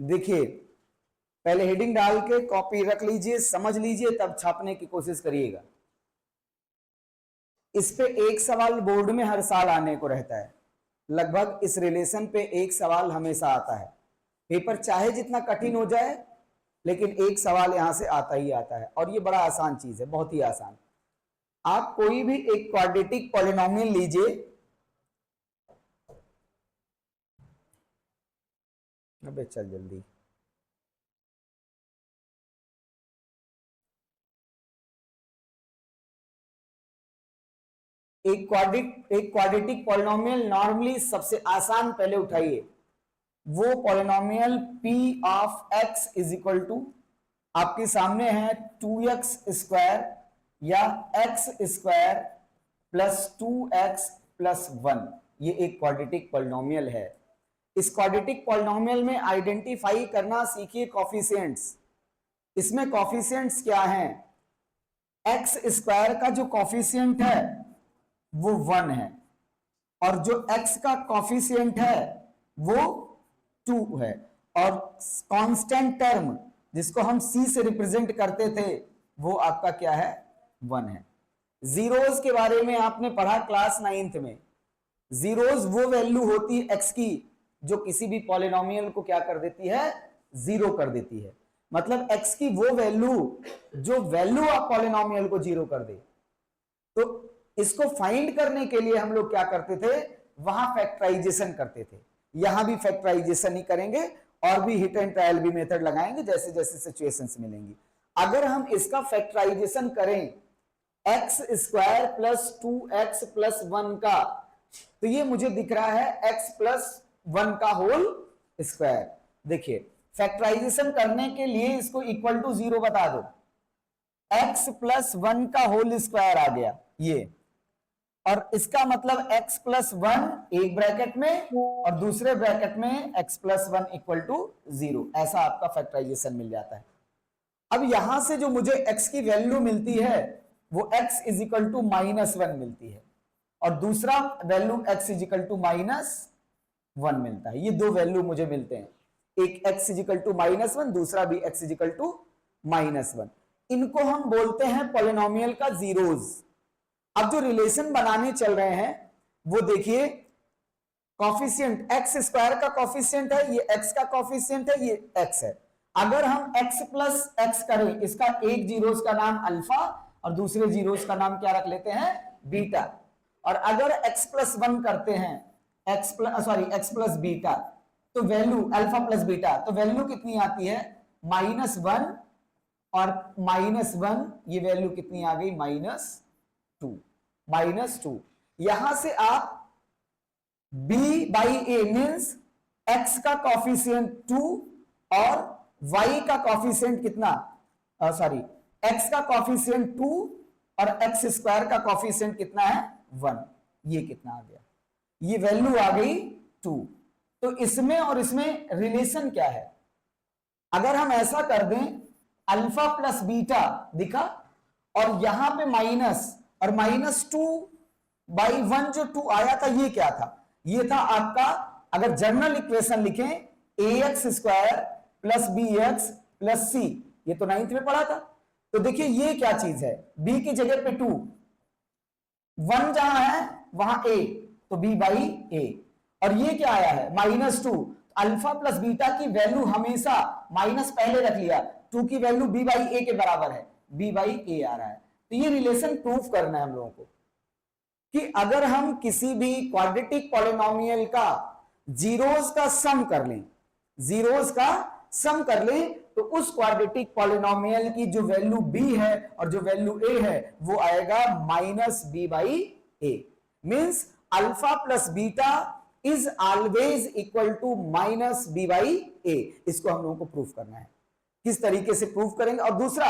देखिए, पहले हेडिंग डाल के कॉपी रख लीजिए, समझ लीजिए, तब छापने की कोशिश करिएगा। इस पे एक सवाल बोर्ड में हर साल आने को रहता है, लगभग इस रिलेशन पे एक सवाल हमेशा आता है। पेपर चाहे जितना कठिन हो जाए, लेकिन एक सवाल यहां से आता ही आता है, और ये बड़ा आसान चीज है, बहुत ही आसान। आप कोई भी एक क्वाड्रेटिक पॉलिनोमियल लीजिए, अबे चल जल्दी, एक क्वाड्रेटिक पॉलिनोमियल नॉर्मली सबसे आसान पहले उठाइए, वो polynomial p of x is equal to आपके सामने है 2x स्क्वायर या x square plus 2x plus 1। ये एक क्वाड्रेटिक पॉलिनोमियल है। इस क्वाड्रेटिक पॉलिनोमियल में आइडेंटिफाई करना सीखिए कॉफिशिएंट्स। इसमें कॉफिशिएंट्स क्या हैं? x स्क्वायर का जो कॉफिशिएंट है वो 1 है, और जो x का कॉफिशिएंट है वो 2 है, और कांस्टेंट टर्म जिसको हम c से रिप्रेजेंट करते थे वो आपका क्या है? 1 है। जीरोस के बारे में आपने पढ़ा क्लास 9th में। जीरोस वो वैल्यू होती है x की जो किसी भी पॉलिनोमियल को क्या कर देती है? जीरो कर देती है। मतलब x की वो वैल्यू जो वैल्यू आप पॉलिनोमियल को जीरो कर दे। तो इसको फाइंड करने के लिए हम लोग क्या करते थे? वहां फैक्टराइजेशन करते थे। यहां भी फैक्टराइजेशन ही करेंगे, और भी हिट एंड ट्रायल भी मेथड लगाएंगे जैसे जैसे सिचुएशंस मिलेंगी। अगर हम इसका फैक्टराइजेशन करें x square plus 2x plus 1 का, तो ये मुझे दिख रहा है x प्लस 1 का होल स्क्वायर। देखिए, फैक्टराइजेशन करने के लिए इसको इक्वल टू 0 बता दो, x प्लस 1 का होल स्क्वायर आ गया ये, और इसका मतलब x प्लस 1 एक ब्रैकेट में और दूसरे ब्रैकेट में x प्लस 1 इक्वल टू 0। ऐसा आपका फैक्टराइजेशन मिल जाता है। अब यहां से जो मुझे x की वैल्यू मिलती है वो x इज इक्वल टू -1 मिलती है, और दूसरा value x is equal to -1 मिलता है। ये दो वैल्यू मुझे मिलते हैं, एक x इज इक्वल टू -1, दूसरा भी x इज इक्वल टू -1। इनको हम बोलते हैं पॉलिनोमियल का जीरोस। अब जो रिलेशन बनाने चल रहे हैं वो देखिए, कॉफिशिएंट एक्स स्क्वायर का कॉफिशिएंट है, ये x का कॉफिशिएंट है, ये x है। अगर हम x प्लस x करें, इसका एक जीरोस का नाम अल्फा और दूसरे जीरोस का नाम क्या रख लेते हैं? बीटा। और अगर x प्लस 1 करते हैं, x प्लस बीटा, तो वैल्यू अल्फा प्लस बीटा, तो वैल्यू कितनी आती है? -1 और -1, ये वैल्यू कितनी आ गई? -2। यहां से आप b by A means x का कॉफिशिएंट 2 और y का कॉफिशिएंट कितना? x का कॉफिशिएंट 2 और x स्क्वायर का कॉफिशिएंट कितना है? 1। ये कितना आ गया? ये वैल्यू आ गई 2। तो इसमें और इसमें रिलेशन क्या है? अगर हम ऐसा कर दें, अल्फा प्लस बीटा दिखा, और यहां पे माइनस, और -2/1 जो 2 आया था ये क्या था? ये था आपका, अगर जनरल इक्वेशन लिखें, ax square plus bx plus c। ये तो 9th में पढ़ा था। तो देखिए ये क्या चीज है? b की जगह पे 2, 1 जहां है वहां a, तो b बाई a, और ये क्या आया है? -2। अल्फा प्लस बीटा की वैल्यू हमेशा माइनस पहले रख लिया, 2 की वैल्यू b बाई a के बराबर है, b बाई a आ रहा है। तो ये रिलेशन प्रूफ करना है हम लोगों को कि अगर हम किसी भी क्वाड्रेटिक पॉलिनोमियल का जीरोस का सम कर लें, तो उस क्वाड्रेटिक पॉलिनोमियल की जो वैल्यू b है और जो वैल्यू a है वो आएगा -b by a। Means alpha plus beta is always equal to -b by a। इसको हम लोगों को प्रूफ करना है। किस तरीके से प्रूफ करेंगे? और दूसरा,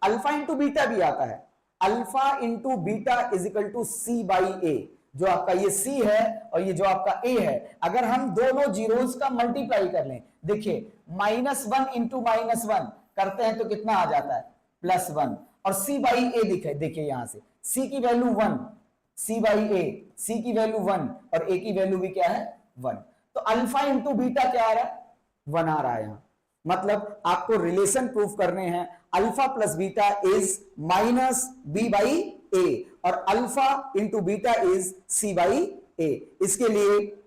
अल्फा इंटू बीटा भी आता है, alpha into beta is equal to c by a। जो आपका ये c है और ये जो आपका a है, अगर हम दोनों जीरोस का मल्टीप्लाई कर लें, देखिए -1 इंटू -1 करते हैं तो कितना आ जाता है? +1। और c बाई a देखिए यहां से c की value 1, c by a, c की वैल्यू 1 और a की वैल्यू भी क्या है? 1। तो अल्फा इंटू बीटा क्या आ रहा है? 1 आ रहा है यहां। मतलब आपको रिलेशन प्रूफ करने हैं, alpha plus beta is minus B by A और alpha into beta is C by A. इसके लिए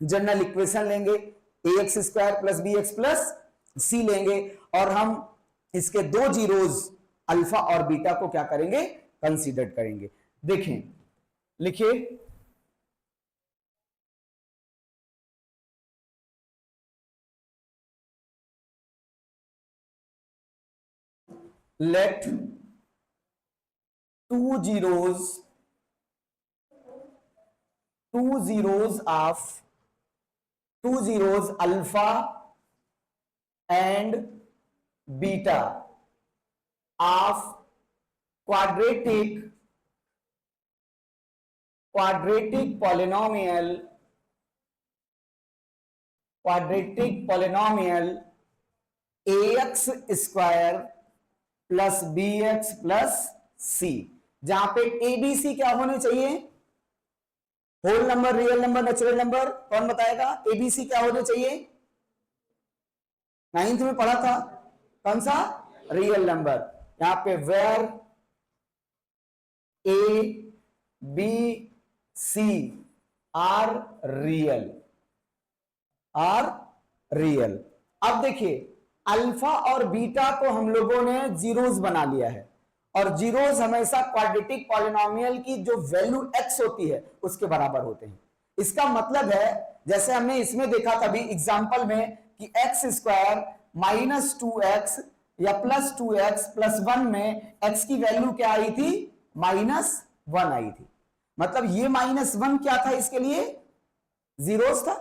जनरल इक्वेशन लेंगे, A X square plus B X plus C लेंगे और हम इसके दो जीरोज अल्फा और बीटा को क्या करेंगे, कंसीडर करेंगे। देखें, लिखिए let two zeros alpha and beta of quadratic polynomial ax square plus B X plus C, जहां पे ए बी सी क्या होने चाहिए, whole number, real number, natural number, कौन बताएगा? ए बी सी क्या होने चाहिए? 9th में पढ़ा था, कौन सा? Real number. यहां पे where A B C are real, अब देखिए अल्फा और बीटा को हम लोगों ने जीरोस बना लिया है और जीरोस हमेशा क्वाड्रेटिक पॉलिनोमियल की जो वैल्यू x होती है उसके बराबर होते हैं। इसका मतलब है जैसे हमने इसमें देखा था अभी एग्जांपल में कि x स्क्वायर माइनस 2x या प्लस 2x प्लस 1 में x की वैल्यू क्या आई थी? -1 आई थी। मतलब ये -1 क्या था? इसके लिए जीरोस था।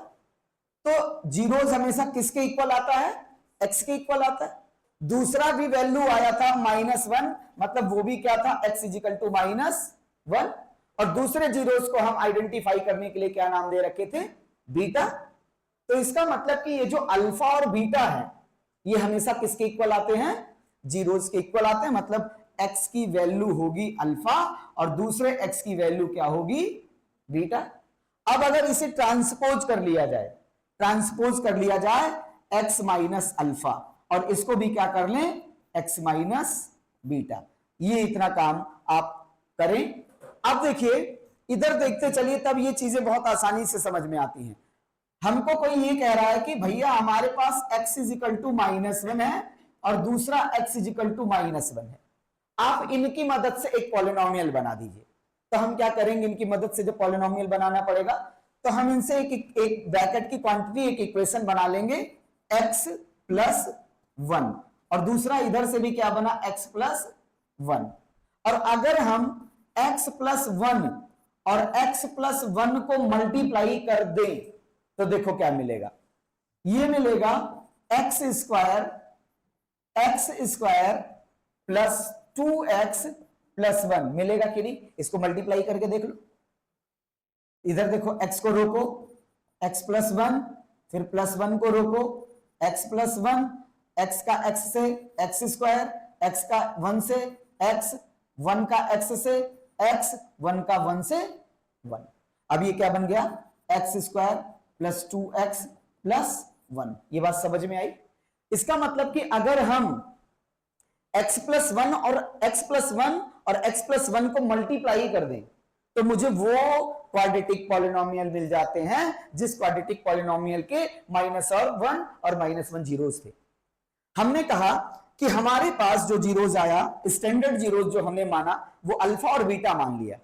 तो जीरोस हमेशा किसके इक्वल आता है? x के इक्वल आता है। दूसरा भी वैल्यू आया था -1, मतलब वो भी क्या था? x is equal to -1। और दूसरे जीरोस को हम आइडेंटिफाई करने के लिए क्या नाम दे रखे थे? बीटा। तो इसका मतलब कि ये जो अल्फा और बीटा है ये हमेशा किसके इक्वल आते हैं? जीरोस के इक्वल आते हैं। मतलब x की वैल्यू होगी अल्फा और दूसरे x की वैल्यू क्या होगी? बीटा। अब अगर इसे ट्रांसपोज कर लिया जाए x माइनस अल्फा और इसको भी क्या कर लें? x minus beta. ये इतना काम आप करें। अब देखिए इधर देखते चलिए, तब ये चीजें बहुत आसानी से समझ में आती हैं। हमको कोई ये कह रहा है कि भैया हमारे पास x इजिकल टू -1 है और दूसरा x इजिकल टू -1 है, आप इनकी मदद से एक पॉलिनोमियल बना दीजिए। तो हम क्या करेंगे? इनकी मदद से जो पॉलिनोमियल बनाना पड़ेगा तो हम इनसे एक ब्रैकेट की क्वांटिटी, एक इक्वेशन बना लेंगे x प्लस 1 और दूसरा इधर से भी क्या बना? x plus 1। और अगर हम x प्लस 1 और x प्लस 1 को मल्टीप्लाई कर दें तो देखो क्या मिलेगा? ये मिलेगा x square plus 2x plus 1 मिलेगा कि नहीं? इसको मल्टीप्लाई करके देख लो। इधर देखो x को रोको, x प्लस 1, फिर प्लस 1 को रोको, x प्लस 1, x का x से x स्क्वायर, x का 1 से x, 1 का x से x, 1 का 1 से 1। अब ये क्या बन गया? x square plus 2x plus 1। ये बात समझ में आई? इसका मतलब कि अगर हम x प्लस 1 और x प्लस 1 और x प्लस 1 को मल्टीप्लाई कर दें तो मुझे वो क्वाड्रेटिक पॉलिनोमियल मिल जाते हैं जिस क्वाड्रेटिक पॉलिनोमियल के -1 और -1 जीरोस थे। हमने कहा कि हमारे पास जो जीरोस आया, स्टैंडर्ड जीरोस जो हमने माना वो अल्फा और बीटा मान लिया।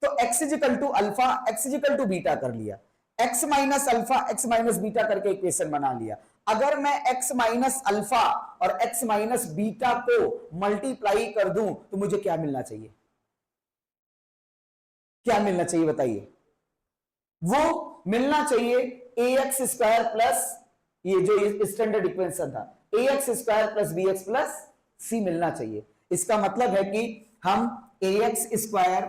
तो x is equal to alpha, x is equal to beta कर लिया, x minus alpha, x minus beta करके इक्वेशन बना लिया। अगर मैं x माइनस अल्फा और x माइनस बीटा को मल्टीप्लाई कर दूं तो मुझे क्या मिलना चाहिए? क्या मिलना चाहिए बताइए? वो मिलना चाहिए ax स्क्वायर प्लस, ये जो स्टैंडर्ड इक्वेशन था, ax square plus bx plus c मिलना चाहिए। इसका मतलब है कि हम ax square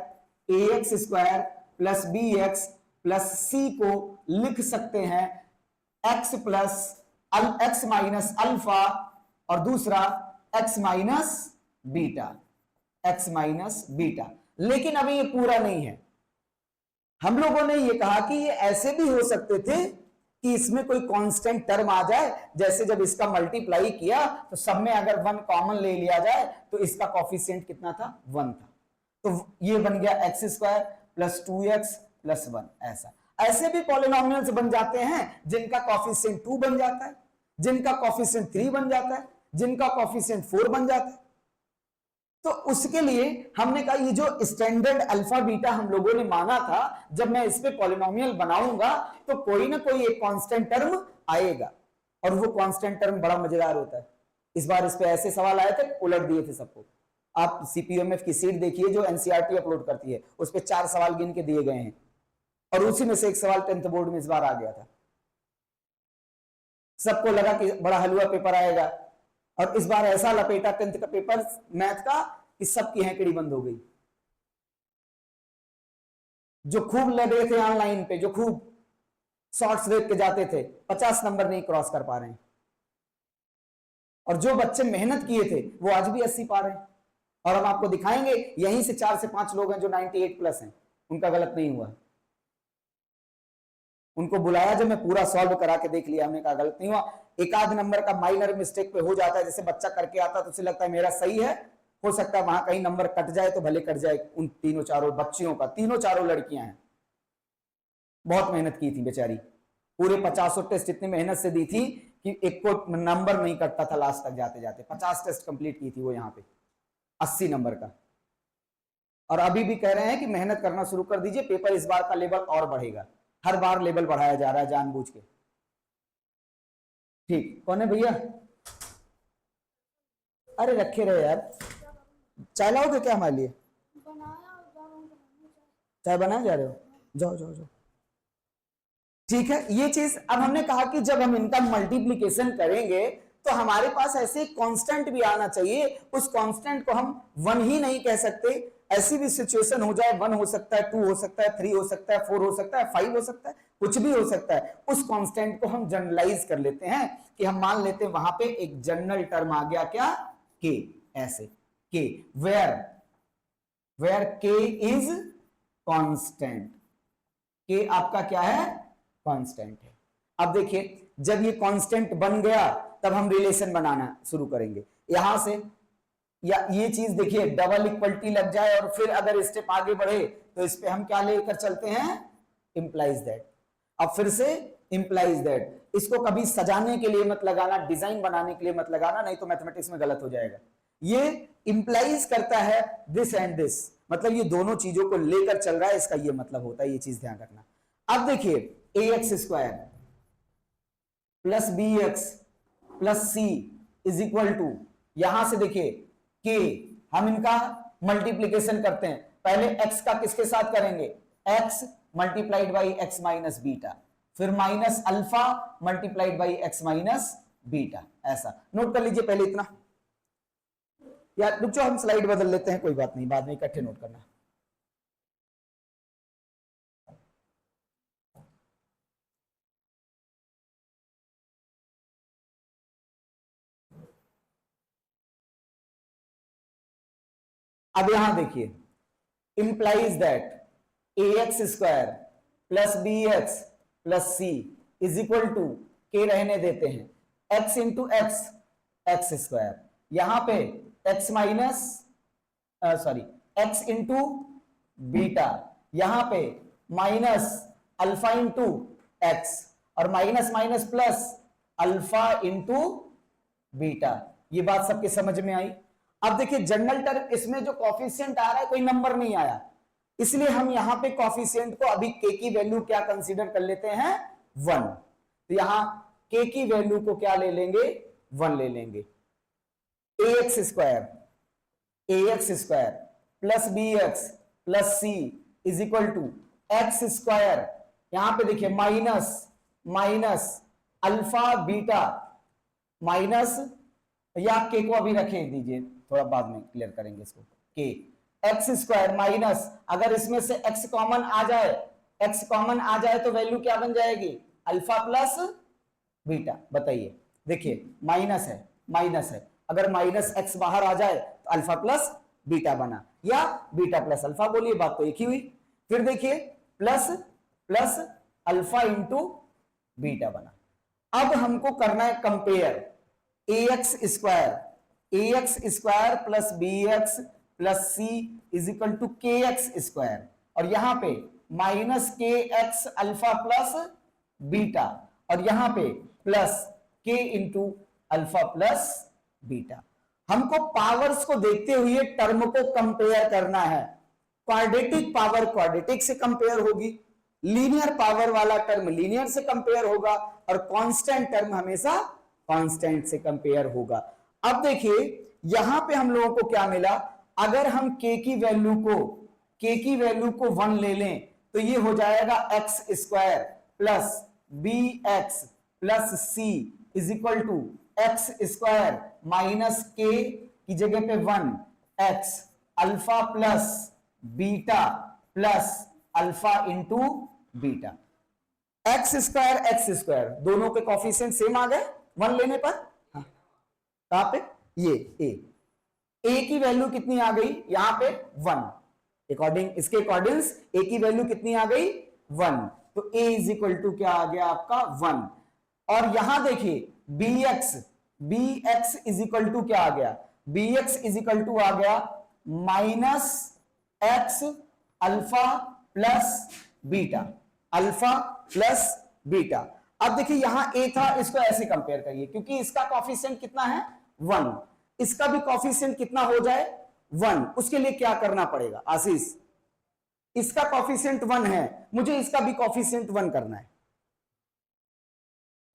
plus bx plus c को लिख सकते हैं x plus x minus alpha और दूसरा x माइनस बीटा। लेकिन अभी ये पूरा नहीं है। हम लोगों ने ये कहा कि ये ऐसे भी हो सकते थे कि इसमें कोई कांस्टेंट टर्म आ जाए, जैसे जब इसका मल्टीप्लाई किया तो सब में अगर 1 कॉमन ले लिया जाए तो इसका कॉफिशिएंट कितना था, 1 था, तो ये बन गया x square plus 2x plus 1। ऐसा ऐसे भी पॉलिनोमियल्स बन जाते हैं जिनका कॉफिशिएंट 2 बन जाता है, जिनका कॉफिशिएंट 3 बन जाता है, जिनका कॉफिशिएंट 4 बन जाता है। तो उसके लिए हमने कहा ये जो स्टैंडर्ड अल्फा बीटा हम लोगों ने माना था, जब मैं इस पे पॉलिनोमियल बनाऊंगा तो कोई ना कोई एक कांस्टेंट टर्म आएगा, और वो कांस्टेंट टर्म बड़ा मजेदार होता है। इस बार इस पे ऐसे सवाल आए थे, उलट दिए थे सबको। आप सीपीएमएफ की सीट देखिए जो एनसीईआरटी अपलोड करती है, उस पे 4 सवाल गिन के दिए गए हैं, और उसी में से एक सवाल 10th बोर्ड में इस बार आ गया था। सबको लगा कि बड़ा हलवा पेपर आएगा, और इस बार ऐसा लपेटा 10th का पेपर मैथ का कि सबकी हैंकड़ी बंद हो गई। जो खूब लगे थे ऑनलाइन पे, जो खूब शॉर्ट्स देख के जाते थे, 50 नंबर नहीं क्रॉस कर पा रहे हैं, और जो बच्चे मेहनत किए थे वो आज भी 80 पा रहे हैं। और हम आपको दिखाएंगे, यहीं से 4 से 5 लोग हैं जो 98 प्लस हैं, उनका गलत नहीं हुआ। उनको बुलाया जब, मैं पूरा सॉल्व करा के देख लिया, हमने कहा गलत नहीं हुआ। एक आध नंबर का माइनर मिस्टेक पे हो जाता है, जैसे बच्चा करके आता तो उसे लगता है मेरा सही है, हो सकता है वहां कहीं नंबर कट जाए तो भले कट जाए। उन तीनों चारों बच्चियों का, तीनों चारों लड़कियां हैं, बहुत मेहनत की थी बेचारी, पूरे 50 टेस्ट इतनी मेहनत से दी थी कि एक को नंबर नहीं कटता था लास्ट तक जाते जाते। 50 टेस्ट कंप्लीट की थी वो यहाँ पे 80 नंबर का। और अभी भी कह रहे हैं कि मेहनत करना शुरू कर दीजिए, पेपर इस बार का लेवल और बढ़ेगा, हर बार लेवल बढ़ाया जा रहा है जानबूझ के। ठीक, कौन है भैया? अरे रखे रहे यार, चाय लाओगे क्या हमारे लिए? चाय बनाए जा रहे हो? जाओ जाओ जाओ। ठीक है, ये चीज अब हमने कहा कि जब हम इनका मल्टीप्लीकेशन करेंगे तो हमारे पास ऐसे कांस्टेंट भी आना चाहिए। उस कांस्टेंट को हम 1 ही नहीं कह सकते, ऐसी भी सिचुएशन हो जाए 1 हो सकता है, 2 हो सकता है, 3 हो सकता है, 4 हो सकता है, 5 हो सकता है, कुछ भी हो सकता है। उस कांस्टेंट को हम जनरलाइज कर लेते हैं कि हम मान लेते हैं वहां पे एक जनरल टर्म आ गया, क्या? के। ऐसे के, वेयर के इज कांस्टेंट, के आपका क्या है? कांस्टेंट है। अब देखिए, जब ये कांस्टेंट बन गया तब हम रिलेशन बनाना शुरू करेंगे यहां से, या ये चीज देखिए डबल इक्वलिटी लग जाए और फिर अगर स्टेप आगे बढ़े तो इस पे हम क्या लेकर चलते हैं? Implies that. अब फिर से इंप्लाइज दैट, इसको कभी सजाने के लिए मत लगाना, डिजाइन बनाने के लिए मत लगाना, नहीं तो मैथमेटिक्स में गलत हो जाएगा। ये इंप्लाइज करता है दिस एंड दिस, मतलब ये दोनों चीजों को लेकर चल रहा है, इसका ये मतलब होता है, ये चीज ध्यान रखना। अब देखिए ax square plus B X plus C is equal to, यहां से देखिए के, हम इनका मल्टीप्लीकेशन करते हैं। पहले x का किसके साथ करेंगे? x multiplied by x minus beta, फिर minus alpha multiplied by x minus beta. ऐसा नोट कर लीजिए पहले इतना, या रुक जाओ हम स्लाइड बदल लेते हैं, कोई बात नहीं, बाद में इकट्ठे नोट करना। अब यहां देखिए, implies that ax square plus B X plus C is equal to, के रहने देते हैं, x into X, X square, यहां पे x minus sorry x into beta, यहां पे माइनस अल्फा इंटू एक्स, और minus minus plus alpha into beta. ये बात सबके समझ में आई? अब देखिए जनरल टर्म, इसमें जो कॉफिशिएंट आ रहा है कोई नंबर नहीं आया, इसलिए हम यहां पे कॉफिशिएंट को अभी के की वैल्यू क्या कंसीडर कर लेते हैं? 1। तो यहां के की वैल्यू को क्या ले लेंगे? 1 ले लेंगे। ax square plus B X plus C is equal to X square, यहां पे देखिए minus minus alpha beta minus, या के को अभी रखे दीजिए, थोड़ा बाद में क्लियर करेंगे इसको, के एक्स स्क्वायर माइनस, अगर इसमें से x कॉमन आ जाए, x कॉमन आ जाए तो वैल्यू क्या बन जाएगी? Alpha plus beta. बताइए, देखिए माइनस है, अगर माइनस x बाहर आ जाए तो अल्फा प्लस बीटा बना, या बीटा प्लस अल्फा, बोलिए, बात तो एक ही हुई। फिर देखिए plus plus alpha into beta बना। अब हमको करना है compare ax square plus bx plus c is equal to kx square, और यहां पे minus kx alpha plus beta, और यहां पे plus k into alpha plus beta. हमको पावर्स को देखते हुए टर्म को कंपेयर करना है। क्वाड्रेटिक पावर क्वाड्रेटिक से कंपेयर होगी, लीनियर पावर वाला टर्म लीनियर से कंपेयर होगा, और कांस्टेंट टर्म हमेशा कांस्टेंट से कंपेयर होगा। अब देखिए यहां पे हम लोगों को क्या मिला, अगर हम k की वैल्यू को 1 ले लें तो ये हो जाएगा X square plus B X plus C is equal to X square minus K की जगह पे 1 X alpha plus beta plus alpha into beta. X square दोनों के कॉफिशिएंट सेम आ गए 1 लेने पर। हाँ, कहां पे ये ए की वैल्यू कितनी आ गई यहां पे 1, इसके अकॉर्डिंग ए की वैल्यू कितनी आ गई 1, तो ए इज इक्वल टू क्या आ गया आपका 1। और यहां देखिए B X is equal to क्या आ गया, B X is equal to आ गया minus X alpha plus beta, alpha plus beta. अब देखिए यहां ए था, इसको ऐसे कंपेयर करिए क्योंकि इसका कॉफिशिएंट कितना है 1, इसका भी कॉफिशिएंट कितना हो जाए 1। उसके लिए क्या करना पड़ेगा आशीष, इसका कॉफिशिएंट 1 है, मुझे इसका भी कॉफिशिएंट 1 करना है,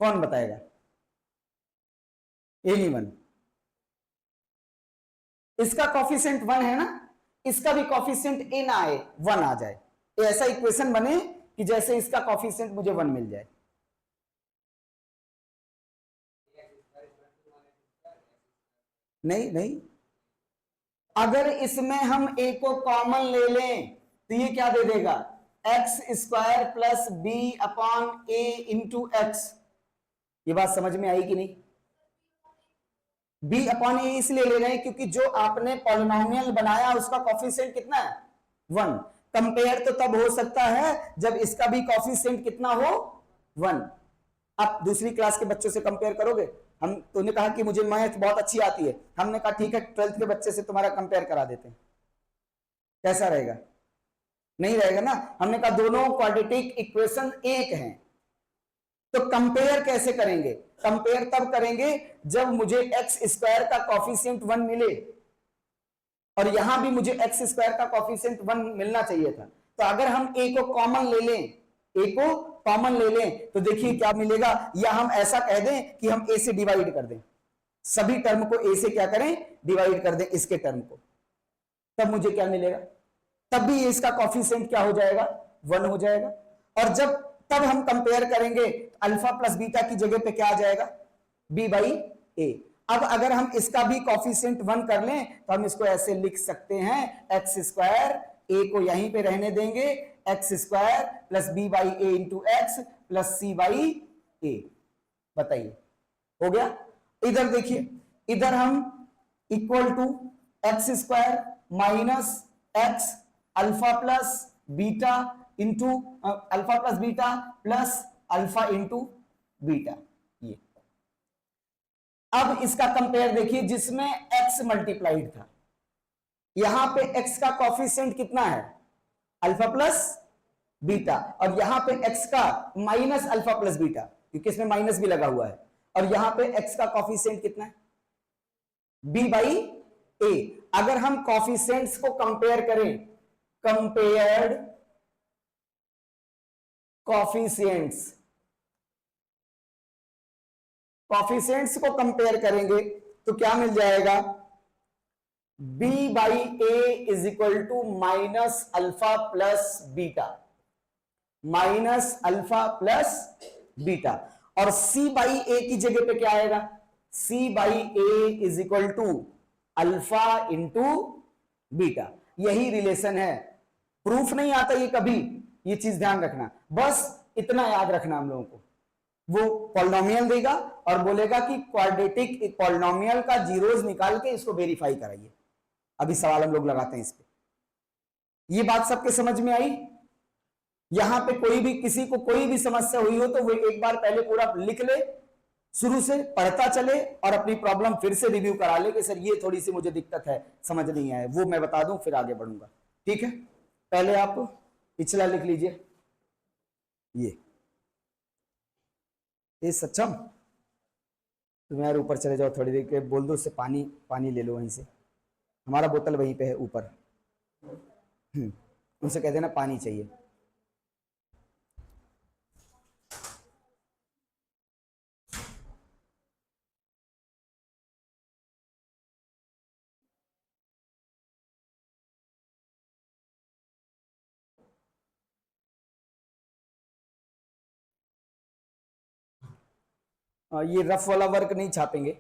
कौन बताएगा? एनीवन? इसका कॉफिशिएंट 1 है ना, इसका भी कॉफिशिएंट ए ना आए 1 आ जाए, ऐसा इक्वेशन बने कि जैसे इसका कॉफिशिएंट मुझे 1 मिल जाए। नहीं, अगर इसमें हम a को कॉमन ले लें तो ये क्या दे देगा X square plus B upon A into X. ये बात समझ में आई कि नहीं? b अपॉन ए इसलिए ले रहे हैं क्योंकि जो आपने पॉलिनोमियल बनाया उसका कॉफिशिएंट कितना है 1। कंपेयर तो तब हो सकता है जब इसका भी कॉफिशिएंट कितना हो 1। आप दूसरी क्लास के बच्चों से कंपेयर करोगे, हम तूने कहा कि मुझे मैथ बहुत अच्छी आती है, हमने कहा ठीक है 12th के बच्चे से तुम्हारा कंपेयर करा देते हैं, कैसा रहेगा? नहीं रहेगा ना। हमने कहा दोनों क्वाड्रेटिक इक्वेशन एक हैं, तो कंपेयर कैसे करेंगे? कंपेयर तब करेंगे जब मुझे एक्स स्क्वायर का कॉफिशिएंट 1 मिले, और यहां भी मुझे एक्स स्क्वायर का कॉफिशिएंट 1 मिलना चाहिए था। तो अगर हम ए को कॉमन ले लें तो देखिए क्या मिलेगा, या हम ऐसा कह दें कि हम ए से डिवाइड कर दें, सभी टर्म को ए से क्या करें डिवाइड कर दें इसके टर्म को, तब मुझे क्या मिलेगा, तब भी इसका कॉफिशिएंट क्या हो जाएगा 1 हो जाएगा। और तब हम कंपेयर करेंगे अल्फा प्लस बीटा की जगह पे क्या आ जाएगा बी बाई ए। अब अगर हम इसका भी कॉफिशिएंट 1 कर लें तो हम इसको ऐसे लिख सकते हैं एक्स स्क्वायर, ए को यहीं पे रहने देंगे, X square plus B by A into X plus C by A. बताइए हो गया? इधर देखिए, इधर हम equal to X square minus X alpha plus beta into alpha plus beta plus alpha into beta. ये अब इसका कंपेयर देखिए, जिसमें x मल्टीप्लाइड था, यहां पे x का कॉफिशिएंट कितना है अल्फा प्लस बीटा, और यहां पे x का माइनस अल्फा प्लस बीटा, क्योंकि इसमें माइनस भी लगा हुआ है, और यहां पे x का कॉफिशिएंट कितना है b बाई a। अगर हम कॉफिशिएंट्स को कंपेयर करें, कंपेयर्ड कॉफिशिएंट्स को कंपेयर करेंगे तो क्या मिल जाएगा, b by A is equal to minus alpha plus beta, minus alpha plus beta, और c बाई ए की जगह पे क्या आएगा, c by A is equal to alpha into beta. यही रिलेशन है, प्रूफ नहीं आता ये कभी, ये चीज ध्यान रखना, बस इतना याद रखना हम लोगों को। वो पॉलिनोमियल देगा और बोलेगा कि क्वाड्रेटिक पॉलिनोमियल का जीरोस निकाल के इसको वेरीफाई कराइए। अभी सवाल हम लोग लगाते हैं इस पे। ये बात सबके समझ में आई? यहां पे कोई भी किसी को कोई भी समस्या हुई हो तो वो एक बार पहले पूरा लिख ले, शुरू से पढ़ता चले और अपनी प्रॉब्लम फिर से रिव्यू करा ले कि सर ये थोड़ी सी मुझे दिक्कत है, समझ नहीं आए, वो मैं बता दूं फिर आगे बढ़ूंगा। ठीक है, पहले आप पिछला लिख लीजिए। ये सक्षम, तुम यार ऊपर चले जाओ, थोड़ी देर के बोल दो उससे पानी पानी ले लो वहीं से, हमारा बोतल वहीं पे है ऊपर। उनसे कह देना पानी चाहिए। ये रफ वाला वर्क नहीं छापेंगे।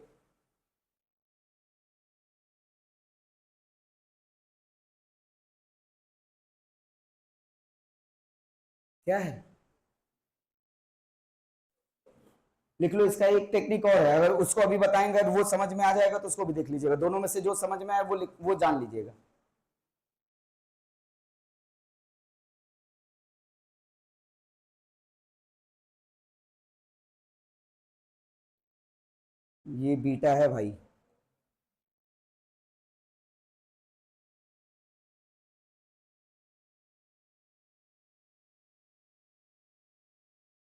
क्या है, लिख लो। इसका एक टेक्निक और है, अगर उसको अभी बताएंगे अगर वो समझ में आ जाएगा तो उसको भी देख लीजिएगा, दोनों में से जो समझ में आए वो जान लीजिएगा। ये बीटा है भाई,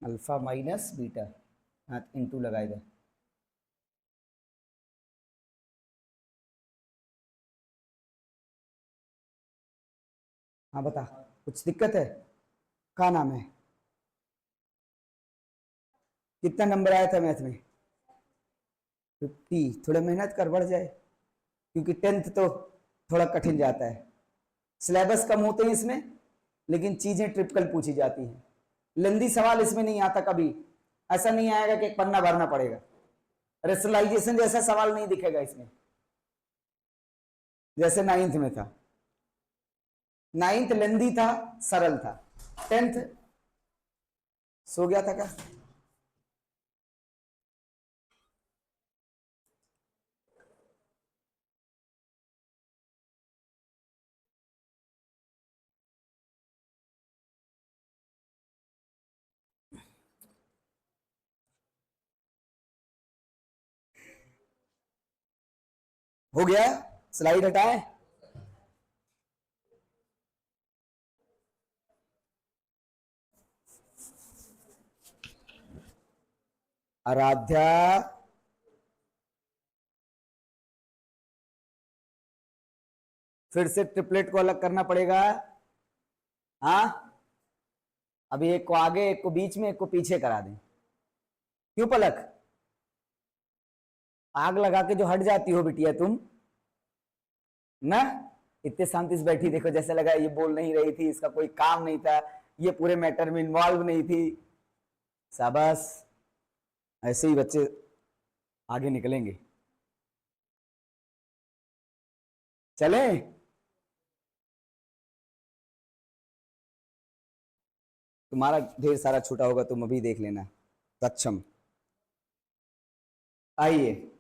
अल्फा माइनस बीटा, हाँ इंटू लगाएगा। हाँ बता, कुछ दिक्कत है? क्या नाम है? कितना नंबर आया था मैथ में? 50। थोड़ा मेहनत कर, बढ़ जाए, क्योंकि 10th तो थोड़ा कठिन जाता है। सिलेबस कम होते हैं इसमें, लेकिन चीजें ट्रिपिकल पूछी जाती हैं। लंदी सवाल इसमें नहीं आता कभी, ऐसा नहीं आएगा कि एक पन्ना भरना पड़ेगा। रेशनलाइजेशन जैसा सवाल नहीं दिखेगा इसमें, जैसे 9th में था। 9th लेंदी था, सरल था। 10th सो गया था क्या? हो गया, स्लाइड हटाएं। आराध्या, फिर से ट्रिपलेट को अलग करना पड़ेगा। हाँ, अभी एक को आगे, एक को बीच में, एक को पीछे करा दें। क्यों पलक, आग लगा के जो हट जाती हो बिटिया तुम ना, इतने शांति से बैठी, देखो जैसे लगा ये बोल नहीं रही थी, इसका कोई काम नहीं था, ये पूरे मैटर में इन्वॉल्व नहीं थी। शाबाश, ऐसे ही बच्चे आगे निकलेंगे। चले, तुम्हारा ढेर सारा छूटा होगा, तुम अभी देख लेना। सक्षम, आइए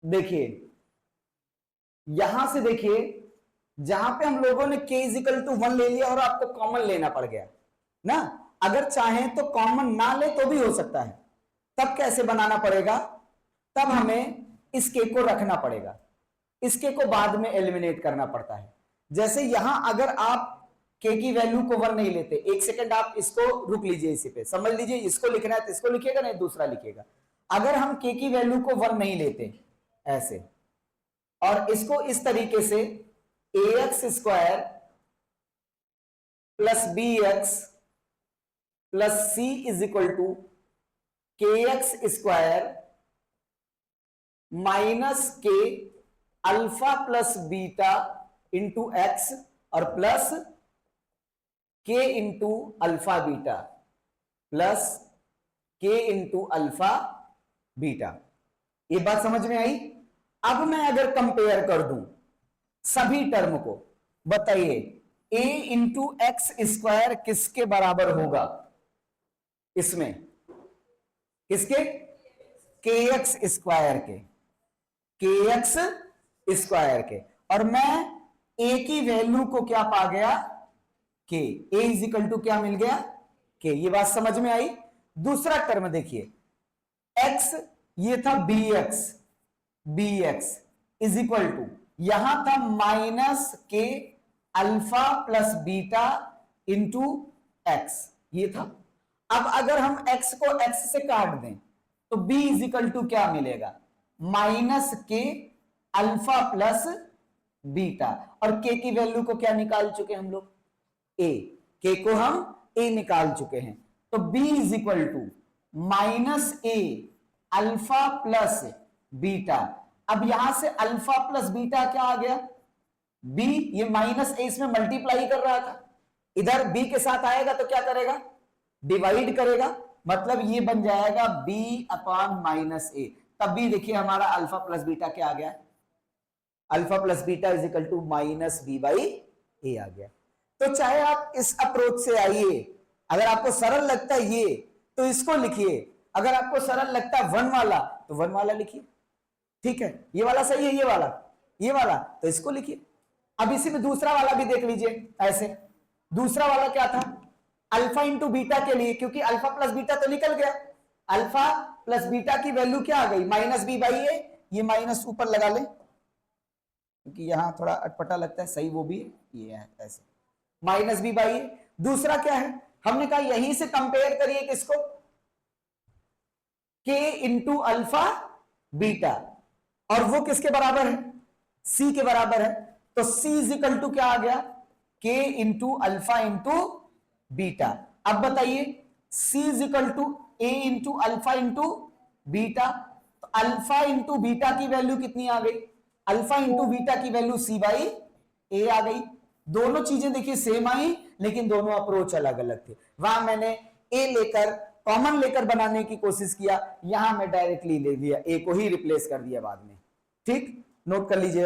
देखिए, यहां से देखिए, जहां पे हम लोगों ने k इजिकल टू 1 ले लिया और आपको कॉमन लेना पड़ गया ना। अगर चाहें तो कॉमन ना ले तो भी हो सकता है, तब कैसे बनाना पड़ेगा? तब हमें इस k को रखना पड़ेगा, इस k को बाद में एलिमिनेट करना पड़ता है। जैसे यहां अगर आप k की वैल्यू को 1 नहीं लेते, एक सेकंड आप इसको रुक लीजिए, इसी पे समझ लीजिए, इसको लिखना है तो इसको लिखिएगा, नहीं दूसरा लिखिएगा। अगर हम k की वैल्यू को 1 नहीं लेते ऐसे, और इसको इस तरीके से ax square plus bx plus c is equal to kx square minus k alpha plus beta into X और plus k into alpha beta plus k into alpha beta. ये बात समझ में आई? अब मैं अगर कंपेयर कर दूं सभी टर्म को, बताइए a इंटू एक्स स्क्वायर किसके बराबर होगा? इसमें किसके? kx स्क्वायर के, kx स्क्वायर के। और मैं a की वैल्यू को क्या पा गया? के, ए इज इक्वल टू क्या मिल गया, के। ये बात समझ में आई। दूसरा टर्म देखिए, एक्स ये था B X is equal to, यहां था minus K alpha plus beta into X, ये था। अब अगर हम x को x से काट दें तो b इज इक्वल टू क्या मिलेगा, minus K alpha plus beta, और k की वैल्यू को क्या निकाल चुके हम लोग, a, k को हम a निकाल चुके हैं। तो b is equal to minus A alpha plus beta. अब यहां से अल्फा प्लस बीटा क्या आ गया, b, ये माइनस ए इसमें मल्टीप्लाई कर रहा था, इधर b के साथ आएगा तो क्या करेगा, डिवाइड करेगा, मतलब ये बन जाएगा b अपॉन माइनस ए। तब भी देखिए हमारा अल्फा प्लस बीटा क्या आ गया, alpha plus beta is equal to minus B by A आ गया। तो चाहे आप इस अप्रोच से आइए, अगर आपको सरल लगता है ये तो इसको लिखिए, अगर आपको सरल लगता है वन वाला तो वन वाला लिखिए, ठीक है। ये वाला सही है, ये वाला तो इसको लिखिए। अब इसी में दूसरा वाला भी देख लीजिए, ऐसे दूसरा वाला क्या था, अल्फा इंटू बीटा के लिए, क्योंकि अल्फा प्लस बीटा तो निकल गया, अल्फा प्लस बीटा की वैल्यू क्या आ गई, माइनस बी बाई ए, ये माइनस ऊपर लगा ले क्योंकि यहां थोड़ा अटपटा लगता है, सही वो भी है, ये है ऐसे माइनस बी बाई ए। दूसरा क्या है, हमने कहा यहीं से कंपेयर करिए किसको, के इंटू अल्फा बीटा, और वो किसके बराबर है, सी के बराबर है। तो सी इज इक्वल टू क्या आ गया, के इंटू अल्फा इंटू बीटा। अब बताइए c is equal to A into alpha into beta, तो अल्फा इंटू बीटा की वैल्यू कितनी आ गई, अल्फा इंटू बीटा की वैल्यू c बाई ए आ गई। दोनों चीजें देखिए सेम आई, लेकिन दोनों अप्रोच अलग अलग थे। वहां मैंने ए लेकर कॉमन लेकर बनाने की कोशिश किया, यहां मैं डायरेक्टली ले लिया, ए को ही रिप्लेस कर दिया बाद में, ठीक। नोट कर लीजिए।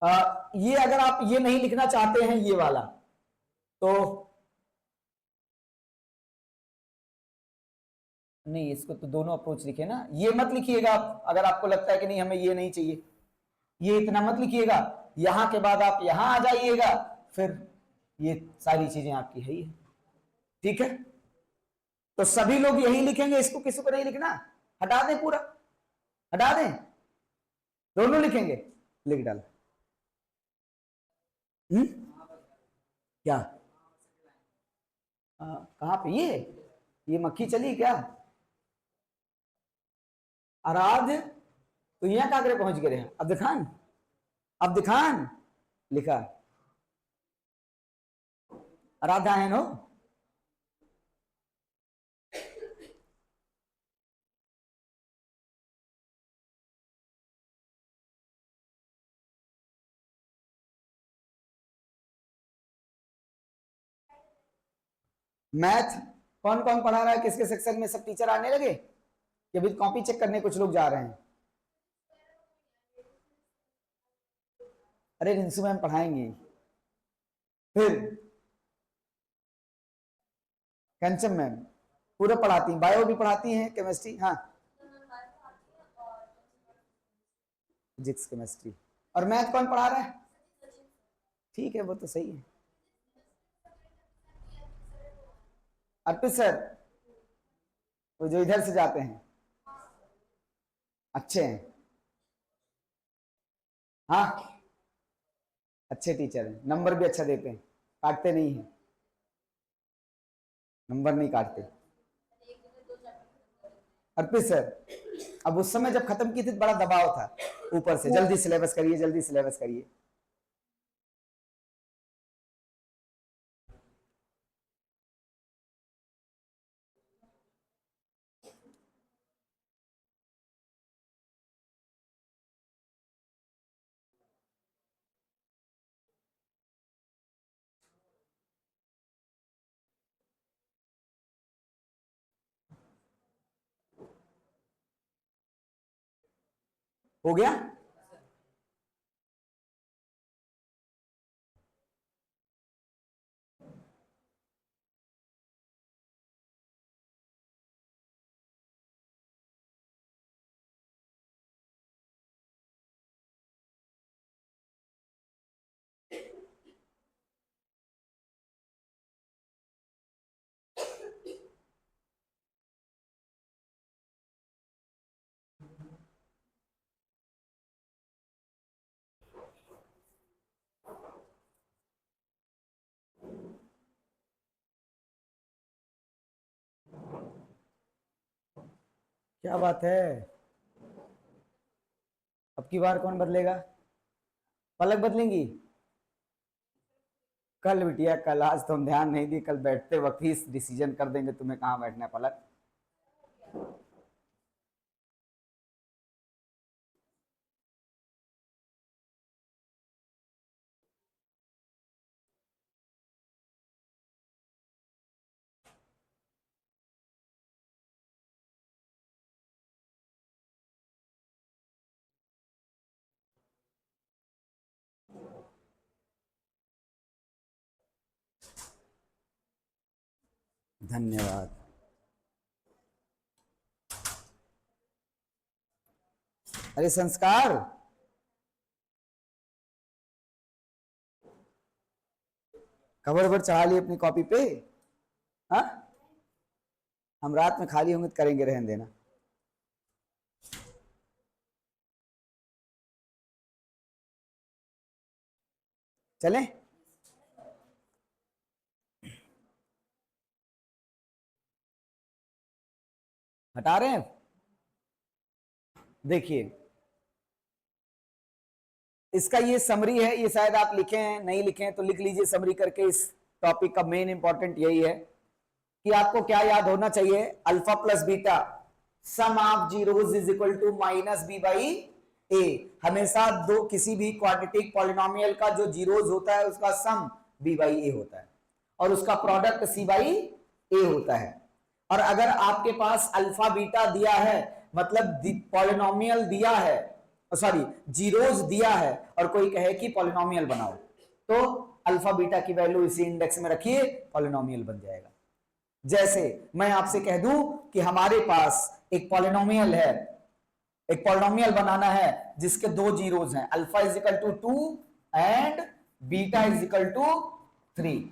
ये अगर आप ये नहीं लिखना चाहते हैं ये वाला, तो नहीं, इसको तो दोनों अप्रोच लिखे ना, ये मत लिखिएगा आप, अगर आपको लगता है कि नहीं हमें ये नहीं चाहिए, ये इतना मत लिखिएगा, यहां के बाद आप यहां आ जाइएगा, फिर ये सारी चीजें आपकी है ही है, ठीक है। तो सभी लोग यही लिखेंगे, इसको किसी को नहीं लिखना, हटा दें पूरा, हटा दें, दोनों लिखेंगे, लिख डाल। क्या कहां पे, ये मक्खी चली क्या, आराध्य, तो यहां कागरे पहुंच गए हैं, अब्द खान लिखा, आराधा है नो, मैथ कौन कौन पढ़ा रहा है, किसके सेक्शन में, सब टीचर आने लगे कि अभी कॉपी चेक करने कुछ लोग जा रहे हैं, अरे रिंसू मैम पढ़ाएंगी, फिर कंचन मैम पूरा पढ़ाती हैं, बायो भी पढ़ाती हैं, केमिस्ट्री, हाँ फिजिक्स केमिस्ट्री, और मैथ कौन पढ़ा रहा है, ठीक है वो तो सही है। अर्पित सर, वो जो इधर से जाते हैं, अच्छे हैं, हाँ अच्छे टीचर हैं, नंबर भी अच्छा देते हैं, काटते नहीं हैं, नंबर नहीं काटते। अर्पित सर, अब उस समय जब खत्म की थी बड़ा दबाव था ऊपर से, जल्दी सिलेबस करिए, जल्दी सिलेबस करिए। हो गया, क्या बात है, अब की बार कौन बदलेगा? पलक बदलेंगी? कल बिटिया कल, आज तुम ध्यान नहीं दी, कल बैठते वक्त ही डिसीजन कर देंगे तुम्हें कहां बैठना है। पलक धन्यवाद। अरे संस्कार, कवर पर चढ़ा ली अपनी कॉपी पे। हाँ, हम रात में खाली होंगे तो करेंगे, रहने देना। चलें? हटा रहे हैं? देखिए इसका ये समरी है, ये शायद आप लिखे हैं, नहीं लिखे हैं तो लिख लीजिए समरी करके। इस टॉपिक का मेन इंपॉर्टेंट यही है कि आपको क्या याद होना चाहिए, alpha plus beta sum of zeros is equal to minus B by A. हमेशा दो किसी भी क्वाड्रेटिक पॉलिनोमियल का जो जीरोस होता है उसका सम बी बाई ए होता है और उसका प्रोडक्ट सी बाई ए होता है। और अगर आपके पास अल्फा बीटा दिया है, मतलब पॉलिनोमियल दिया है, सॉरी जीरोस दिया है, और कोई कहे कि पॉलिनोमियल बनाओ, तो अल्फा बीटा की वैल्यू इसी इंडेक्स में रखिए, पॉलिनोमियल बन जाएगा। जैसे मैं आपसे कह दूं कि हमारे पास एक पॉलिनोमियल है, एक पॉलिनोमियल बनाना है जिसके दो जीरोस हैं, alpha is equal to 2 and beta is equal to 3।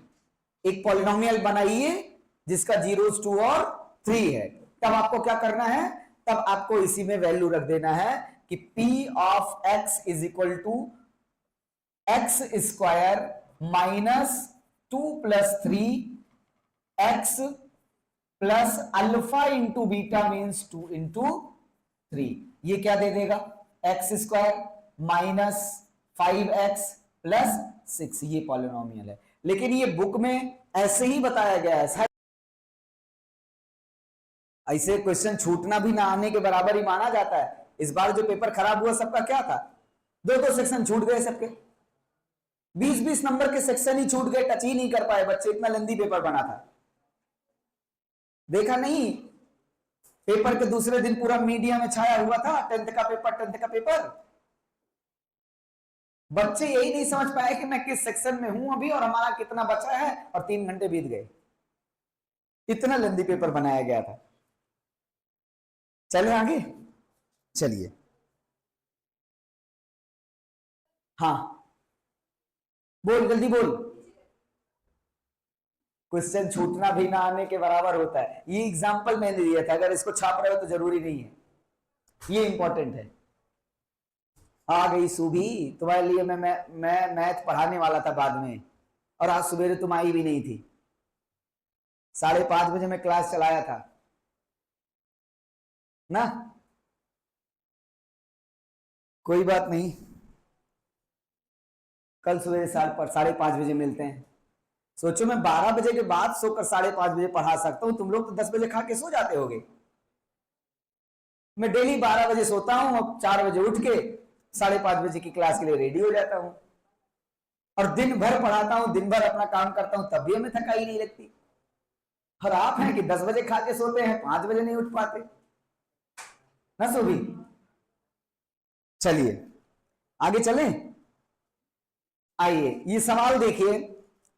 एक पॉलिनोमियल बनाइए जिसका जीरोस 2 और 3 है। तब आपको क्या करना है, तब आपको इसी में वैल्यू रख देना है कि P of x is equal to X square minus 2 plus 3 X plus alpha into beta means 2 into 3। ये क्या दे देगा, X square minus 5x plus 6। ये पॉलिनोमियल है, लेकिन ये बुक में ऐसे ही बताया गया है। ऐसे क्वेश्चन छूटना भी ना आने के बराबर ही माना जाता है। इस बार जो पेपर खराब हुआ सबका क्या था, दो सेक्शन छूट गए सबके, 20-20 नंबर के सेक्शन ही छूट गए, टच ही नहीं कर पाए बच्चे, इतना लेंदी पेपर बना था। देखा नहीं, पेपर के दूसरे दिन पूरा मीडिया में छाया हुआ था, 10th का पेपर। बच्चे यही नहीं समझ पाए कि मैं किस सेक्शन में हूं अभी और हमारा कितना बचा है, और 3 घंटे बीत गए। इतना लेंदी पेपर बनाया गया था। चले आगे, चलिए। हाँ बोल, जल्दी बोल। क्वेश्चन छूटना भी ना आने के बराबर होता है। ये एग्जाम्पल मैंने दिया था, अगर इसको छाप रहे हो तो जरूरी नहीं है, ये इंपॉर्टेंट है। आ गई सुबी, तुम्हारे लिए मैं मैथ पढ़ाने वाला था बाद में, और आज सवेरे तुम आई भी नहीं थी। 5:30 बजे मैं क्लास चलाया था ना। कोई बात नहीं, कल सवेरे 5:30 बजे मिलते हैं। सोचो मैं 12 बजे के बाद सोकर 5:30 बजे पढ़ा सकता हूं, तुम लोग तो 10 बजे खा के सो जाते होगे। मैं डेली 12 बजे सोता हूं, अब 4 बजे उठ के 5:30 बजे की क्लास के लिए रेडी हो जाता हूं, और दिन भर पढ़ाता हूं, दिन भर अपना काम करता हूं, तब भी हमें थकाई नहीं लगती। और आप हैं कि 10 बजे खा के सोते हैं, 5 बजे नहीं उठ पाते ना सुबी। चलिए आगे चलें। आइए ये सवाल देखिए,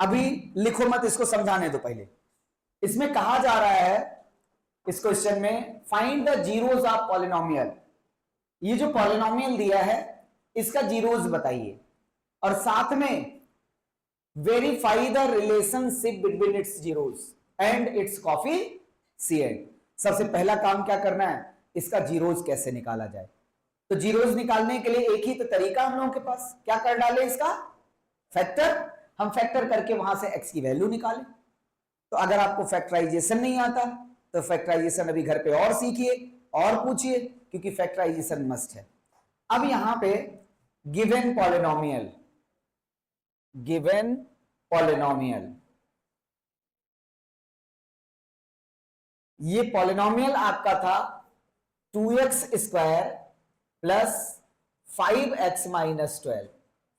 अभी लिखो मत, इसको समझाने दो पहले। इसमें कहा जा रहा है इस क्वेश्चन में, find the zeros of polynomial. ये जो पॉलिनोमियल दिया है इसका जीरोस बताइए, और साथ में verify the relationship between its zeros and it's coefficient. सबसे पहला काम क्या करना है, इसका जीरोस कैसे निकाला जाए। तो जीरोस निकालने के लिए एक ही तो तरीका हम लोगों के पास, क्या कर डाले, इसका फैक्टर। हम फैक्टर करके वहां से x की वैल्यू निकालें। तो अगर आपको फैक्टराइजेशन नहीं आता तो फैक्टराइजेशन अभी घर पे और सीखिए, और पूछिए, क्योंकि फैक्टराइजेशन मस्ट है। अब यहां पे गिवन पॉलिनोमियल, गिवन पॉलिनोमियल, ये पॉलिनोमियल आपका था 2x square plus 5x minus 12।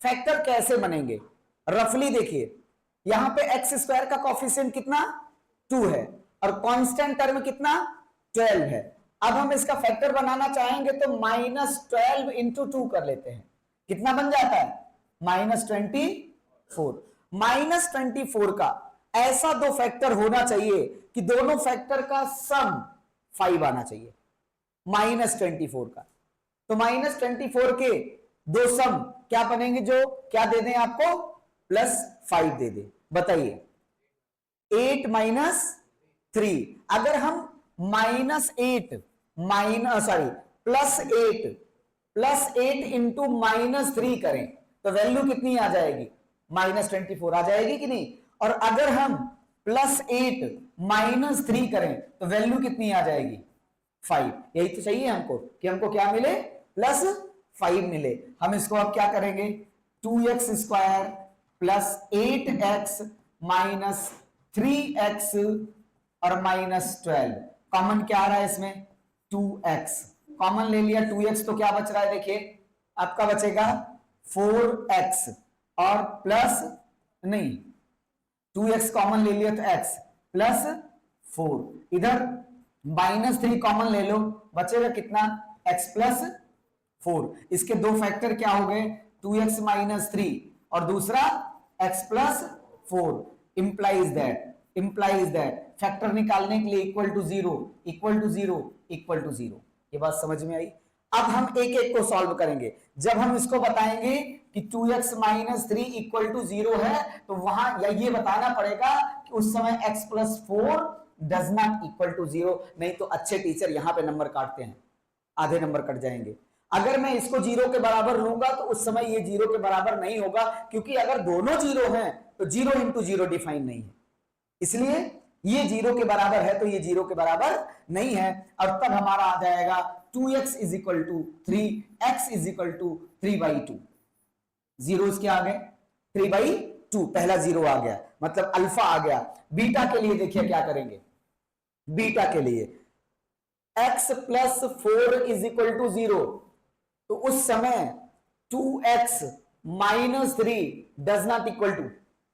Factor कैसे बनेंगे रफली देखिए, यहां पे एक्स स्क्वायर का कॉफिशिएंट कितना 2 है और कांस्टेंट टर्म कितना 12 है। अब हम इसका फैक्टर बनाना चाहेंगे तो -12 इंटू 2 कर लेते हैं, कितना बन जाता है -24। -24 का ऐसा दो फैक्टर होना चाहिए कि दोनों फैक्टर का सम 5 आना चाहिए, -24 का। तो -24 के दो सम क्या बनेंगे, जो क्या दे दें आपको +5 दे दें। बताइए 8 माइनस 3, अगर हम -8 +8 इंटू -3 करें तो वैल्यू कितनी आ जाएगी -24 आ जाएगी कि नहीं। और अगर हम +8 -3 करें तो वैल्यू कितनी आ जाएगी 5। यही तो चाहिए हमको कि हमको क्या मिले +5 मिले। हम इसको अब क्या करेंगे 2x square plus 8x minus 3x और -12, कॉमन क्या आ रहा है इसमें 2x, कॉमन ले लिया 2x तो क्या बच रहा है देखिए आपका बचेगा 4x और प्लस नहीं 2x कॉमन ले लिया तो x प्लस 4, इधर -3 कॉमन ले लो बचेगा कितना x प्लस 4। इसके दो फैक्टर क्या हो गए 2x माइनस 3 और दूसरा x plus 4। Implies that factor निकालने के लिए इक्वल टू जीरो। ये बात समझ में आई। अब हम एक एक को सॉल्व करेंगे। जब हम इसको बताएंगे कि 2x माइनस 3 इक्वल टू 0 है तो वहां या ये बताना पड़ेगा कि उस समय x plus 4 does not equal to 0, नहीं तो अच्छे टीचर यहां पे नंबर काटते हैं, आधे नंबर कट जाएंगे। अगर मैं इसको 0 के बराबर लूंगा तो उस समय ये 0 के बराबर नहीं होगा, क्योंकि अगर दोनों 0 हैं तो 0 इंटू 0 डिफाइन नहीं है, इसलिए ये 0 के बराबर है तो ये 0 के बराबर नहीं है। और तब हमारा आ जाएगा 2x is equal to 3, x is equal to 3/2। Zeros क्या आ गए 3/2, पहला 0 आ गया मतलब अल्फा आ गया। बीटा के लिए देखिए क्या करेंगे, बीटा के लिए x plus 4 is equal to 0, तो उस समय 2x minus 3 does not equal to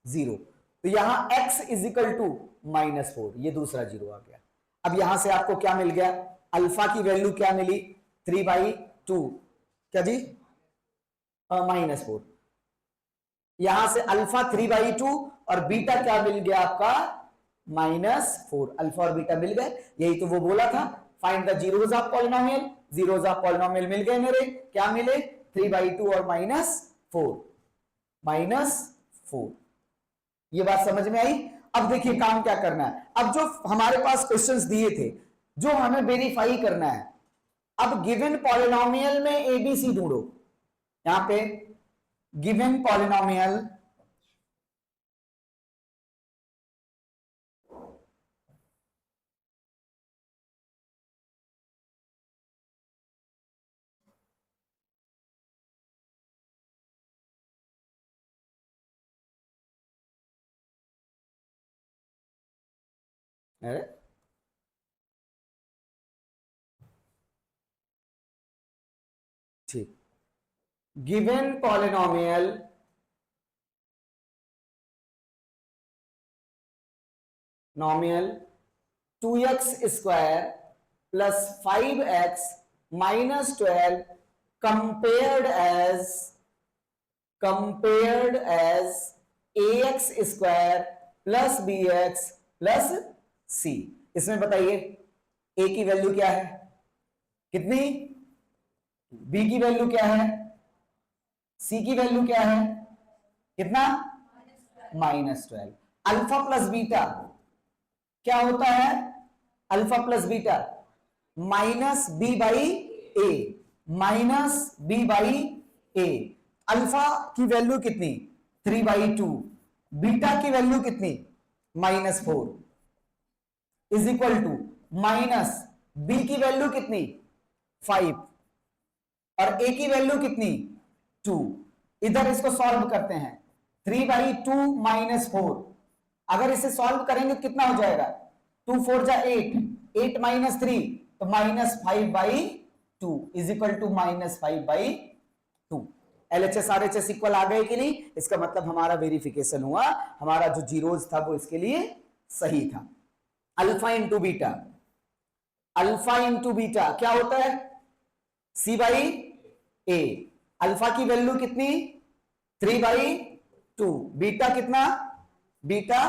0, तो यहां x इज इक्वल टू -4, ये दूसरा 0 आ गया। अब यहां से आपको क्या मिल गया, अल्फा की वैल्यू क्या मिली 3/2, क्या जी -4। यहां से अल्फा 3/2 और बीटा क्या मिल गया आपका -4, अल्फा और बीटा मिल गए। यही तो वो बोला था find the zeros of polynomial, zeros of polynomial मिल गए मेरे, क्या मिले 3/2 और -4। ये बात समझ में आई। अब देखिए काम क्या करना है, अब जो हमारे पास क्वेश्चंस दिए थे जो हमें वेरीफाई करना है, अब गिवन पॉलिनोमियल में एबीसी ढूंढो। यहां पे गिवन पॉलिनोमियल ठीक, गिवन पॉलिनोमियल नॉमियल 2x square plus 5x minus 12 compared as ax square plus bx plus c। इसमें बताइए a की वैल्यू क्या है कितनी, b की वैल्यू क्या है, c की वैल्यू क्या है कितना -12। अल्फा प्लस बीटा क्या होता है, alpha plus beta -b/a। Alpha की वैल्यू कितनी 3/2, बीटा की वैल्यू कितनी -4 इज इक्वल टू बी की वैल्यू कितनी 5 और ए की वैल्यू कितनी 2। इधर इसको सॉल्व करते हैं 3/2 - 4। अगर इसे सॉल्व करेंगे कितना हो जाएगा 2 4 जा 8, 8 - 3 तो -5/2 is equal to -5/2। LHS RHS equal आ गए कि नहीं, इसका मतलब हमारा वेरिफिकेशन हुआ, हमारा जो जीरोज था वो इसके लिए सही था। Alpha into beta, alpha into beta क्या होता है C/A। अल्फा की वैल्यू कितनी 3/2, बीटा कितना बीटा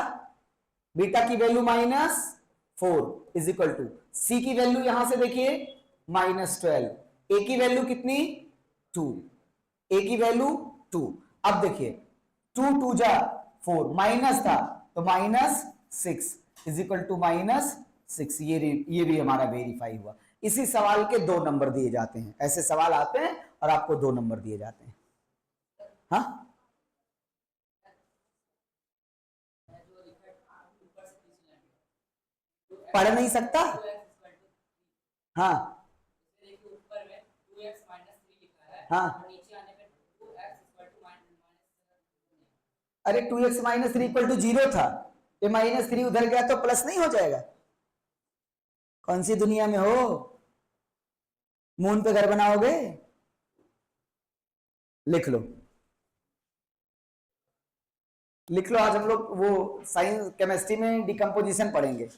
बीटा की वैल्यू -4 इज इक्वल टू सी की वैल्यू यहां से देखिए -12, ए की वैल्यू कितनी 2, ए की वैल्यू 2। अब देखिए 2 2 जा 4 माइनस था तो -6 इज इक्वल टू -6। ये भी हमारा वेरीफाई हुआ। इसी सवाल के 2 नंबर दिए जाते हैं, ऐसे सवाल आते हैं और आपको 2 नंबर दिए जाते हैं। हाँ पढ़ नहीं सकता। हाँ हाँ अरे 2x - 3 इक्वल टू 0 था, ये -3 उधर गया तो प्लस नहीं हो जाएगा। कौन सी दुनिया में हो, मून पे घर बनाओगे। लिख लो लिख लो, आज हम लोग वो साइंस केमिस्ट्री में डिकम्पोजिशन पढ़ेंगे।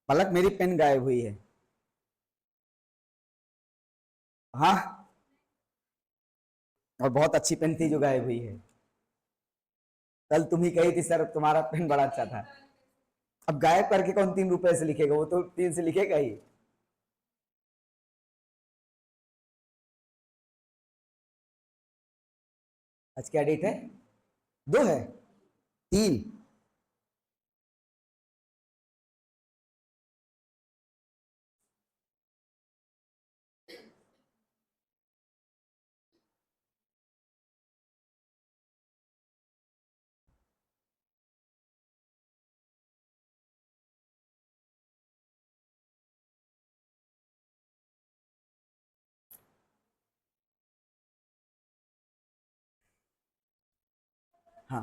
पलक मेरी पेन गायब हुई है। हाँ और बहुत अच्छी पेन थी जो गायब हुई है। कल तुम ही कही थी सर तुम्हारा पेन बड़ा अच्छा था। अब गायब करके कौन 3 रुपए से लिखेगा, वो तो 3 से लिखेगा ही। आज क्या डेट है 2 है 3। हाँ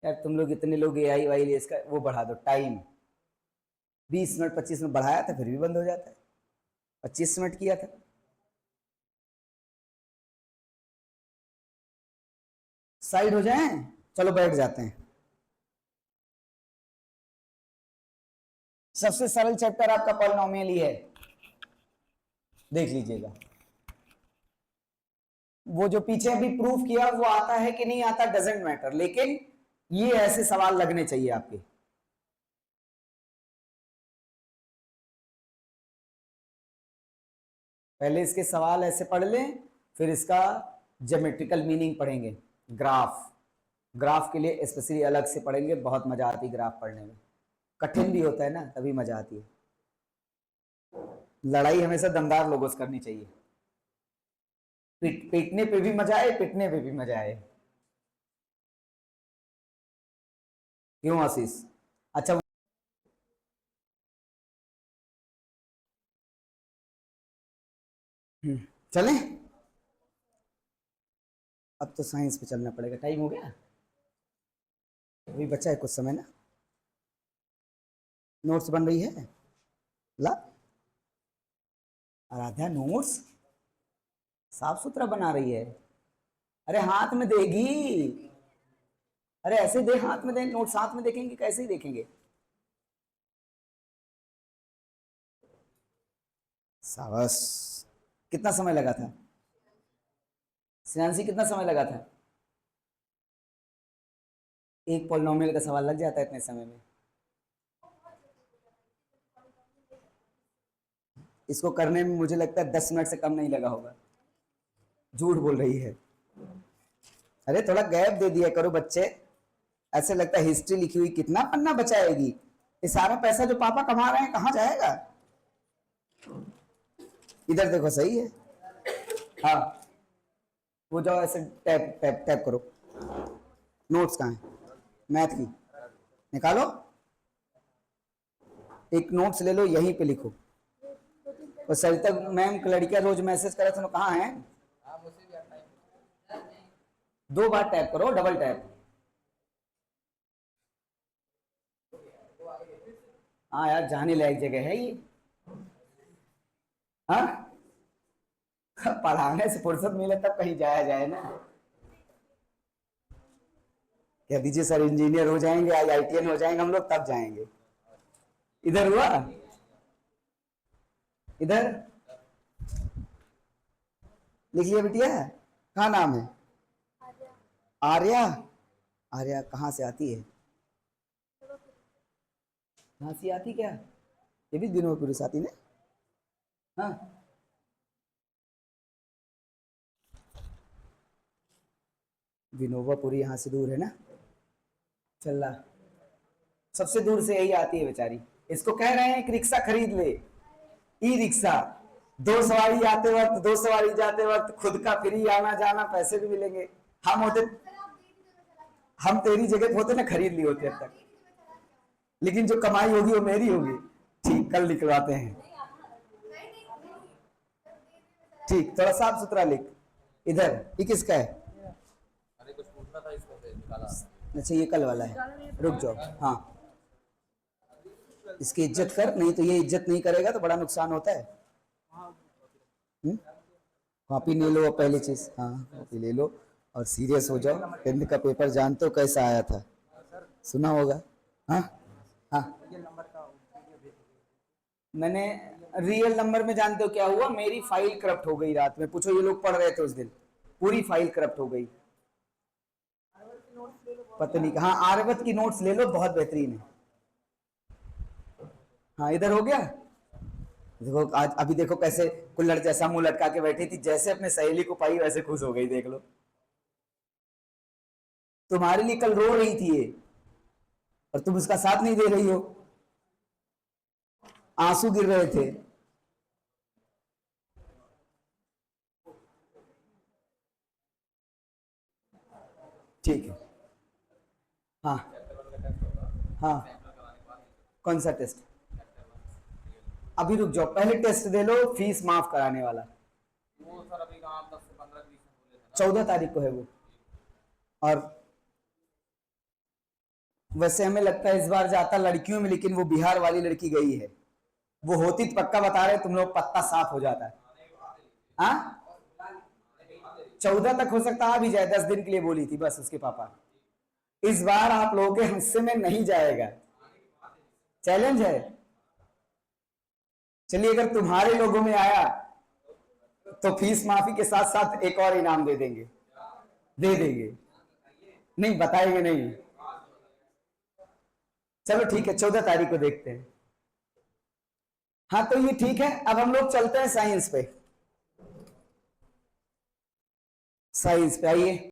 यार तुम लोग इतने लोग AI वाई इसका वो बढ़ा दो टाइम, 20 मिनट 25 मिनट बढ़ाया था फिर भी बंद हो जाता है। 25 मिनट किया था। साइड हो जाए, चलो बैठ जाते हैं। सबसे सरल चैप्टर आपका पॉलिनोमियल ही है, देख लीजिएगा। वो जो पीछे अभी प्रूफ किया वो आता है कि नहीं आता डजेंट मैटर, लेकिन ये ऐसे सवाल लगने चाहिए आपके। पहले इसके सवाल ऐसे पढ़ लें, फिर इसका ज्योमेट्रिकल मीनिंग पढ़ेंगे। ग्राफ, ग्राफ के लिए स्पेशली अलग से पढ़ेंगे, बहुत मजा आती है ग्राफ पढ़ने में। कठिन भी होता है ना तभी मजा आती है। लड़ाई हमेशा दमदार लोगों से करनी चाहिए। पीटने पे भी मजा आए, पिटने पे भी मजा आए। क्यों आशीष? अच्छा चलें, अब तो साइंस पे चलना पड़ेगा, टाइम हो गया। अभी बचा है कुछ समय ना, नोट्स बन रही है ला। आराध्या नोट्स साफ सुथरा बना रही है। अरे हाथ में देगी, अरे ऐसे दे, हाथ में दे, नोट्स हाथ में देखेंगे कैसे ही देखेंगे। सावस, कितना समय लगा था श्रेयांशी, कितना समय लगा था? एक पॉलिनोमियल का सवाल लग जाता है इतने समय में। इसको करने में मुझे लगता है 10 मिनट से कम नहीं लगा होगा। झूठ बोल रही है। अरे थोड़ा गैप दे दिया करो बच्चे, ऐसे लगता है हिस्ट्री लिखी हुई कितना पन्ना बचाएगी। ये सारा पैसा जो पापा कमा रहे हैं कहाँ जाएगा? इधर देखो, सही है। हाँ वो जाओ ऐसे टैप टैप टैप करो। नोट्स कहाँ है मैथ की? निकालो, एक नोट्स ले लो, यहीं पे लिखो। और सरिता मैम लड़कियां रोज मैसेज करे थे, कहाँ है? 2 बार टैप करो, डबल टैप। हाँ यार, जाने लायक जगह है ये। हाँ पढ़ाने से फुर्सत मिले तब कहीं जाया जाए ना। कह दीजिए सर इंजीनियर हो जाएंगे, IITN हो जाएंगे हम लोग, तब जाएंगे। इधर हुआ, इधर लिख लिया बिटिया? कहाँ नाम है? आर्या। आर्या कहाँ से आती है? कहाँ से आती क्या? ये भी दिनों से आती ना? हाँ विनोबापुरी यहाँ से दूर है ना? चल रहा, सबसे दूर से यही आती है बेचारी। इसको कह रहे हैं एक रिक्शा खरीद ले, ई रिक्शा। 2 सवारी आते वक्त, 2 सवारी जाते वक्त, खुद का फ्री आना जाना, पैसे भी मिलेंगे। हम होते, हम तेरी जगह होते ना, खरीद ली होती अब तक। लेकिन जो कमाई होगी वो मेरी होगी। ठीक, कल निकलवाते हैं। ठीक, थोड़ा साफ सुथरा लिख। इधर ये किसका है? अरे कुछ पूछना था इसको से निकाला। अच्छा ये कल वाला है, रुक जाओ। हाँ इसकी इज्जत कर, नहीं तो ये इज्जत नहीं करेगा तो बड़ा नुकसान होता है। कॉपी ले लो पहली चीज। हाँ कॉपी ले लो और सीरियस हो जाओ। 10th का पेपर जानते हो कैसा आया था? सुना होगा। हाँ हाँ मैंने रियल नंबर में जानते हो क्या हुआ? मेरी फाइल करप्ट हो गई रात में। पूछो, ये लोग पढ़ रहे थे उस दिन, पूरी फाइल करप्ट हो गई। पता नहीं। हाँ आर्यवत की नोट्स ले लो, बहुत बेहतरीन है। हाँ इधर हो गया। देखो आज अभी देखो कैसे कुल्हड़ जैसा मुंह लटका के बैठी थी, जैसे अपने सहेली को पाई वैसे खुश हो गई। देख लो, तुम्हारे लिए कल रो रही थी ये, और तुम उसका साथ नहीं दे रही हो, आंसू गिर रहे थे। ठीक है। हाँ हाँ कौन सा टेस्ट? अभी रुक जाओ, पहले टेस्ट दे लो, फीस माफ कराने वाला। वो सर अभी कहाँ 10 से 15 20 में बोले थे। 14 तारीख को है वो। और वैसे हमें लगता है इस बार जाता लड़कियों में, लेकिन वो बिहार वाली लड़की गई है। वो होती तो पक्का बता रहे तुम लोग, पत्ता साफ हो जाता है। हाँ 14 तक हो सकता आ भी जाए, 10 दिन के लिए बोली थी बस उसके पापा। इस बार आप लोगों के हिस्से में नहीं जाएगा, चैलेंज है। चलिए अगर तुम्हारे लोगों में आया तो फीस माफी के साथ साथ एक और इनाम दे देंगे, दे देंगे। नहीं बताएंगे नहीं। चलो ठीक है, 14 तारीख को देखते हैं। हाँ तो ये ठीक है, अब हम लोग चलते हैं साइंस पे। साइंस पे आइए।